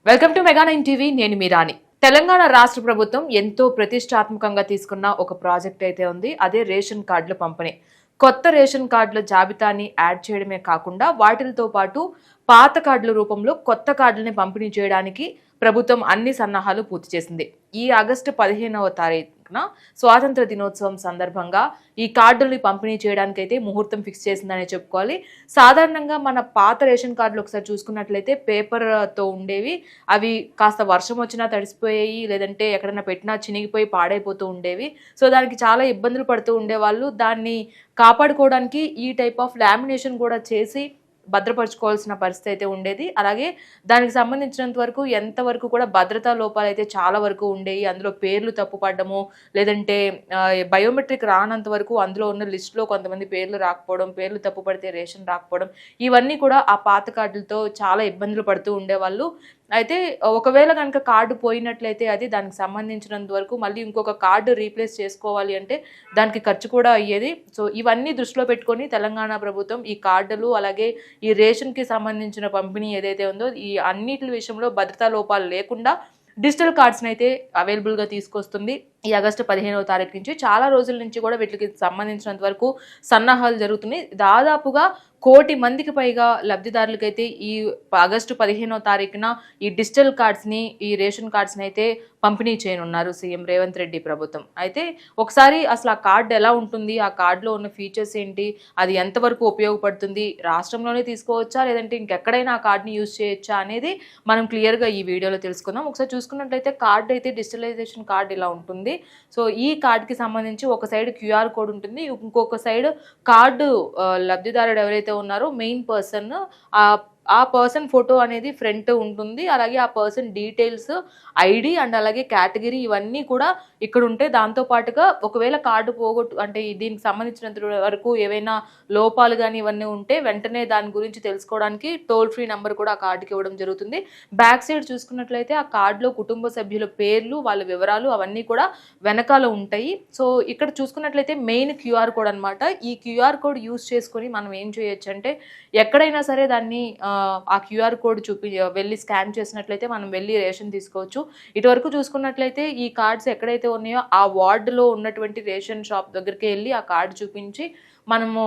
Welcome to mega 9 TV. నేను మీ రాణి. తెలంగాణ రాష్ట్ర ప్రభుత్వం ఎంతో ప్రతిష్టాత్మకంగా తీసుకున్న ఒక ప్రాజెక్ట్ అయితే ఉంది. అదే రేషన్ కార్డుల పంపిణీ. కొత్త రేషన్ కార్డుల జాబితాని యాడ్ చేయడమే కాకుండా వాటితో పాటు పాత కార్డుల రూపంలో కొత్త కార్డులని పంపిణీ చేయడానికి ప్రభుత్వం అన్ని సన్నాహాలు పూర్తి చేసింది. ఈ ఆగస్టు 15వ తారీఖున స్వాతంత్ర దినోత్సవం సందర్భంగా ఈ కార్డుల్ని పంపిణీ చేయడానికైతే ముహూర్తం ఫిక్స్ చేసిందనే చెప్పుకోవాలి. సాధారణంగా మన పాత రేషన్ కార్డులు ఒకసారి చూసుకున్నట్లయితే పేపర్తో ఉండేవి. అవి కాస్త వర్షం వచ్చినా తడిసిపోయాయి, లేదంటే ఎక్కడైనా పెట్టినా చినిగిపోయి పాడైపోతూ ఉండేవి. సో దానికి చాలా ఇబ్బందులు పడుతూ ఉండేవాళ్ళు. దాన్ని కాపాడుకోవడానికి ఈ టైప్ ఆఫ్ లామినేషన్ కూడా చేసి భద్రపరచుకోవాల్సిన పరిస్థితి అయితే ఉండేది. అలాగే దానికి సంబంధించినంత వరకు ఎంతవరకు కూడా భద్రతా లోపాలు అయితే చాలా వరకు ఉండేవి. అందులో పేర్లు తప్పుపడ్డము, లేదంటే బయోమెట్రిక్ రానంత వరకు అందులో ఉన్న లిస్టులో కొంతమంది పేర్లు రాకపోవడం, పేర్లు తప్పుపడితే రేషన్ రాకపోవడం, ఇవన్నీ కూడా ఆ పాత కార్డులతో చాలా ఇబ్బందులు పడుతూ ఉండేవాళ్ళు. అయితే ఒకవేళ కనుక కార్డు పోయినట్లయితే అది దానికి సంబంధించినంత వరకు మళ్ళీ ఇంకొక కార్డు రీప్లేస్ చేసుకోవాలి అంటే దానికి ఖర్చు కూడా అయ్యేది. సో ఇవన్నీ దృష్టిలో పెట్టుకొని తెలంగాణ ప్రభుత్వం ఈ కార్డులు అలాగే ఈ రేషన్కి సంబంధించిన పంపిణీ ఏదైతే ఉందో ఈ అన్నిటి విషయంలో భద్రతా లోపాలు లేకుండా డిజిటల్ కార్డ్స్ని అయితే అవైలబుల్గా తీసుకొస్తుంది. ఈ ఆగస్టు 15వ తారీఖు నుంచి చాలా రోజుల నుంచి కూడా వీటికి సంబంధించినంత వరకు సన్నాహాలు జరుగుతున్నాయి. దాదాపుగా 1 కోటి మందికి పైగా లబ్ధిదారులకైతే ఈ ఆగస్టు 15వ తారీఖున ఈ డిజిటల్ కార్డ్స్ని, ఈ రేషన్ కార్డ్స్ని అయితే పంపిణీ చేయనున్నారు సీఎం రేవంత్ రెడ్డి ప్రభుత్వం. అయితే ఒకసారి అసలు ఆ కార్డు ఎలా ఉంటుంది, ఆ కార్డులో ఉన్న ఫీచర్స్ ఏంటి, అది ఎంతవరకు ఉపయోగపడుతుంది, రాష్ట్రంలోనే తీసుకోవచ్చా లేదంటే ఇంకెక్కడైనా ఆ కార్డుని యూజ్ చేయొచ్చా అనేది మనం క్లియర్గా ఈ వీడియోలో తెలుసుకుందాం. ఒకసారి చూసుకున్నట్లయితే కార్డు అయితే డిజిటలైజేషన్ కార్డు ఇలా ఉంటుంది. సో ఈ కార్డుకి సంబంధించి ఒక సైడ్ క్యూఆర్ కోడ్ ఉంటుంది, ఇంకొక సైడ్ కార్డు లబ్ధిదారుడు ఎవరైతే ఉన్నారో మెయిన్ పర్సన్ ఆ పర్సన్ ఫోటో అనేది ఫ్రంట్ ఉంటుంది. అలాగే ఆ పర్సన్ డీటెయిల్స్, ఐడి అండ్ అలాగే కేటగిరీ ఇవన్నీ కూడా ఇక్కడ ఉంటాయి. దాంతో పాటుగా ఒకవేళ కార్డు అంటే దీనికి సంబంధించినంత వరకు ఏవైనా లోపాలు కానీ ఇవన్నీ ఉంటే వెంటనే దాని గురించి తెలుసుకోవడానికి టోల్ ఫ్రీ నెంబర్ కూడా ఆ కార్డుకి ఇవ్వడం జరుగుతుంది. బ్యాక్ సైడ్ చూసుకున్నట్లయితే ఆ కార్డులో కుటుంబ సభ్యుల పేర్లు, వాళ్ళ వివరాలు అవన్నీ కూడా వెనకాల ఉంటాయి. సో ఇక్కడ చూసుకున్నట్లయితే మెయిన్ క్యూఆర్ కోడ్ అనమాట. ఈ క్యూఆర్ కోడ్ యూజ్ చేసుకొని మనం ఏం చేయొచ్చు అంటే ఎక్కడైనా సరే దాన్ని ఆ క్యూఆర్ కోడ్ వెళ్ళి స్కాన్ చేసినట్లయితే మనం వెళ్ళి రేషన్ తీసుకోవచ్చు. ఇటువరకు చూసుకున్నట్లయితే ఈ కార్డ్స్ ఎక్కడైతే ఉన్నాయో ఆ వార్డులో ఉన్నటువంటి రేషన్ షాప్ దగ్గరికి వెళ్ళి ఆ కార్డు చూపించి మనము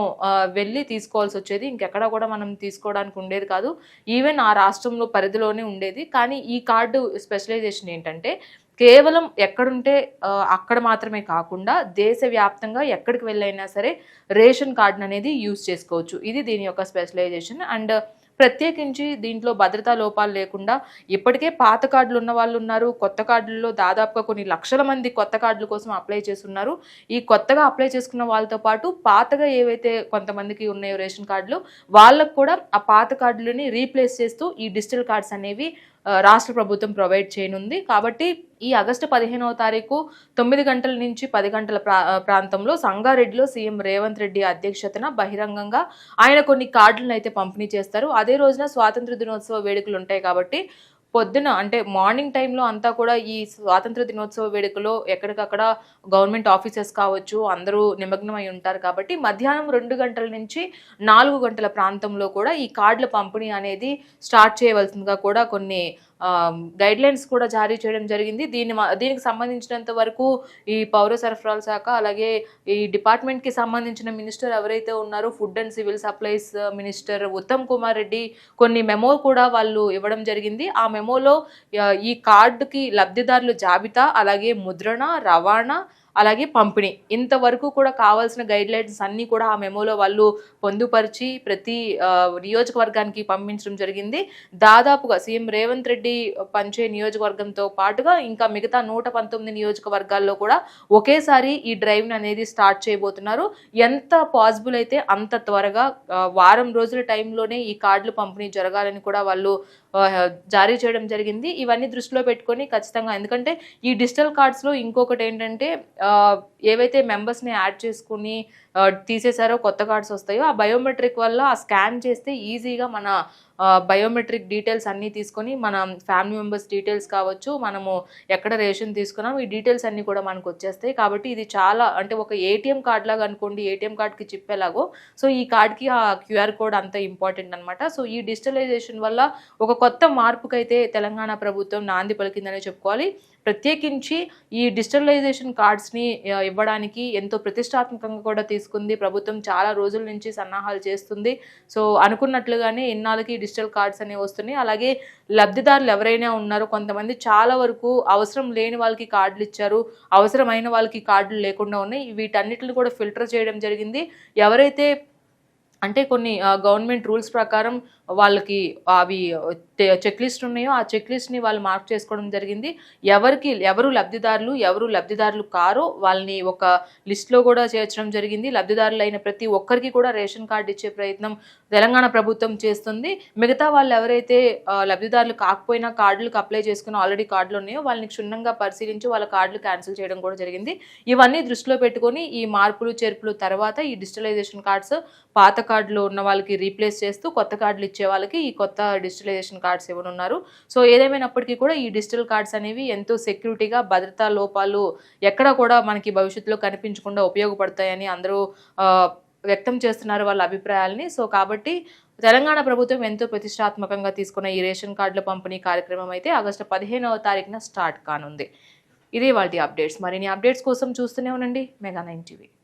వెళ్ళి తీసుకోవాల్సి వచ్చేది. ఇంకెక్కడ కూడా మనం తీసుకోవడానికి ఉండేది కాదు. ఈవెన్ ఆ రాష్ట్రంలో పరిధిలోనే ఉండేది. కానీ ఈ కార్డు స్పెషలైజేషన్ ఏంటంటే కేవలం ఎక్కడుంటే అక్కడ మాత్రమే కాకుండా దేశవ్యాప్తంగా ఎక్కడికి వెళ్ళైనా సరే రేషన్ కార్డును అనేది యూజ్ చేసుకోవచ్చు. ఇది దీని యొక్క స్పెషలైజేషన్. అండ్ ప్రత్యేకించి దీంట్లో భద్రతా లోపాలు లేకుండా ఇప్పటికే పాత కార్డులు ఉన్న వాళ్ళు ఉన్నారు. కొత్త కార్డుల్లో దాదాపుగా కొన్ని లక్షల మంది కొత్త కార్డుల కోసం అప్లై చేస్తున్నారు. ఈ కొత్తగా అప్లై చేసుకున్న వాళ్ళతో పాటు పాతగా ఏవైతే కొంతమందికి ఉన్నాయో రేషన్ కార్డులు వాళ్ళకు కూడా ఆ పాత కార్డులని రీప్లేస్ చేస్తూ ఈ డిజిటల్ కార్డ్స్ అనేవి రాష్ట్ర ప్రభుత్వం ప్రొవైడ్ చేయనుంది. కాబట్టి ఈ ఆగస్టు 15వ తారీఖు 9 గంటల నుంచి 10 గంటల ప్రాంతంలో సంగారెడ్డిలో సీఎం రేవంత్ రెడ్డి అధ్యక్షతన బహిరంగంగా ఆయన కొన్ని కార్డులను అయితే పంపిణీ చేస్తారు. అదే రోజున స్వాతంత్ర దినోత్సవ వేడుకలు ఉంటాయి కాబట్టి పొద్దున అంటే మార్నింగ్ టైంలో అంతా కూడా ఈ స్వాతంత్ర దినోత్సవ వేడుకలో ఎక్కడికక్కడ గవర్నమెంట్ ఆఫీసర్స్ కావచ్చు అందరూ నిమగ్నమై ఉంటారు. కాబట్టి మధ్యాహ్నం 2 గంటల నుంచి 4 గంటల ప్రాంతంలో కూడా ఈ కార్డుల పంపిణీ అనేది స్టార్ట్ చేయవలసిందిగా కూడా కొన్ని గైడ్లైన్స్ కూడా జారీ చేయడం జరిగింది. దీనికి సంబంధించినంత వరకు ఈ పౌర సరఫరాల శాఖ అలాగే ఈ డిపార్ట్మెంట్కి సంబంధించిన మినిస్టర్ ఎవరైతే ఉన్నారో food and civil supplies minister Uttam Kumar Reddy కొన్ని మెమో కూడా వాళ్ళు ఇవ్వడం జరిగింది. ఆ మెమోలో ఈ కార్డుకి లబ్ధిదారుల జాబితా అలాగే ముద్రణ, రవాణా అలాగే పంపిణీ ఇంతవరకు కూడా కావాల్సిన గైడ్లైన్స్ అన్నీ కూడా ఆ మెమోలో వాళ్ళు పొందుపరిచి ప్రతి నియోజకవర్గానికి పంపించడం జరిగింది. దాదాపుగా సీఎం రేవంత్ రెడ్డి పంచే నియోజకవర్గంతో పాటుగా ఇంకా మిగతా 119 నియోజకవర్గాల్లో కూడా ఒకేసారి ఈ డ్రైవ్ని అనేది స్టార్ట్ చేయబోతున్నారు. ఎంత పాసిబుల్ అయితే అంత త్వరగా వారం రోజుల టైంలోనే ఈ కార్డులు పంపిణీ జరగాలని కూడా వాళ్ళు జారీ చేయడం జరిగింది. ఇవన్నీ దృష్టిలో పెట్టుకొని ఖచ్చితంగా ఎందుకంటే ఈ డిజిటల్ కార్డ్స్లో ఇంకొకటి ఏంటంటే ఏవైతే మెంబర్స్ని యాడ్ చేసుకుని తీసేశారో కొత్త కార్డ్స్ వస్తాయో ఆ బయోమెట్రిక్ వల్ల ఆ స్కాన్ చేస్తే ఈజీగా మన బయోమెట్రిక్ డీటెయిల్స్ అన్నీ తీసుకొని మన ఫ్యామిలీ మెంబర్స్ డీటెయిల్స్ కావచ్చు, మనము ఎక్కడ రేషన్ తీసుకున్నాం ఈ డీటెయిల్స్ అన్నీ కూడా మనకు వచ్చేస్తాయి. కాబట్టి ఇది చాలా అంటే ఒక ఏటీఎం కార్డ్ లాగా అనుకోండి, ఏటీఎం కార్డ్కి చిప్ ఎలాగో సో ఈ కార్డ్కి ఆ క్యూఆర్ కోడ్ అంత ఇంపార్టెంట్ అనమాట. సో ఈ డిజిటలైజేషన్ వల్ల ఒక కొత్త మార్పుకైతే తెలంగాణ ప్రభుత్వం నాంది పలికిందనే చెప్పుకోవాలి. ప్రత్యేకించి ఈ డిజిటలైజేషన్ కార్డ్స్ని ఇవ్వడానికి ఎంతో ప్రతిష్టాత్మకంగా కూడా తీసుకుంది ప్రభుత్వం. చాలా రోజుల నుంచి సన్నాహాలు చేస్తుంది. సో అనుకున్నట్లుగానే ఇన్నాళ్ళకి డిజిటల్ కార్డ్స్ అనేవి వస్తున్నాయి. అలాగే లబ్ధిదారులు ఎవరైనా ఉన్నారో కొంతమంది చాలా వరకు అవసరం లేని వాళ్ళకి కార్డులు ఇచ్చారు, అవసరమైన వాళ్ళకి కార్డులు లేకుండా ఉన్నాయి. వీటన్నిటిని కూడా ఫిల్టర్ చేయడం జరిగింది. ఎవరైతే అంటే కొన్ని గవర్నమెంట్ రూల్స్ ప్రకారం వాళ్ళకి అవి చెక్ లిస్ట్ ఉన్నాయో ఆ చెక్ లిస్ట్ని వాళ్ళు మార్క్ చేసుకోవడం జరిగింది. ఎవరు లబ్ధిదారులు కారో వాళ్ళని ఒక లిస్ట్లో కూడా చేర్చడం జరిగింది. లబ్ధిదారులు అయిన ప్రతి ఒక్కరికి కూడా రేషన్ కార్డు ఇచ్చే ప్రయత్నం తెలంగాణ ప్రభుత్వం చేస్తుంది. మిగతా వాళ్ళు ఎవరైతే లబ్ధిదారులు కాకపోయినా కార్డులకు అప్లై చేసుకుని ఆల్రెడీ కార్డులు ఉన్నాయో వాళ్ళని క్షుణ్ణంగా పరిశీలించి వాళ్ళ కార్డులు క్యాన్సిల్ చేయడం కూడా జరిగింది. ఇవన్నీ దృష్టిలో పెట్టుకొని ఈ మార్పులు చేర్పులు తర్వాత ఈ డిజిటలైజేషన్ కార్డ్స్ పాత కార్డులు ఉన్న వాళ్ళకి రీప్లేస్ చేస్తూ కొత్త కార్డులు ఇచ్చే వాళ్ళకి ఈ కొత్త డిజిటలైజేషన్ కార్డ్స్ ఇవ్వనున్నారు. సో ఏదేమైనప్పటికీ కూడా ఈ డిజిటల్ కార్డ్స్ అనేవి ఎంతో సెక్యూరిటీగా, భద్రతా లోపాలు ఎక్కడ కూడా మనకి భవిష్యత్తులో కనిపించకుండా ఉపయోగపడతాయని అందరూ వ్యక్తం చేస్తున్నారు వాళ్ళ అభిప్రాయాల్ని. సో కాబట్టి తెలంగాణ ప్రభుత్వం ఎంతో ప్రతిష్టాత్మకంగా తీసుకున్న ఈ రేషన్ కార్డుల పంపిణీ కార్యక్రమం అయితే ఆగస్టు 15వ తారీఖున స్టార్ట్ కానుంది. ఇదే వాటి అప్డేట్స్. మరిన్ని అప్డేట్స్ కోసం చూస్తూనే ఉండండి మెగా 9 టీవీ.